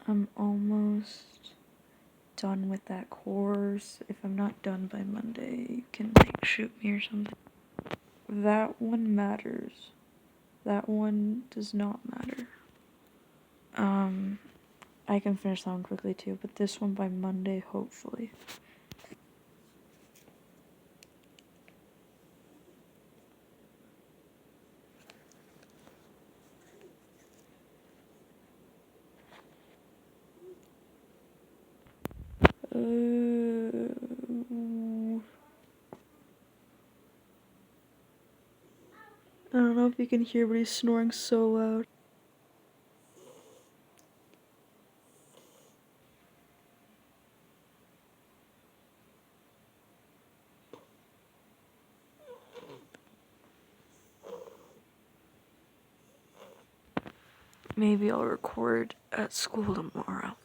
I'm almost done with that course. If I'm not done by Monday, you can like shoot me or something. That one matters. That one does not matter. I can finish that one quickly too, but this one by Monday, hopefully. I don't know if you can hear, but he's snoring so loud. Maybe I'll record at school tomorrow.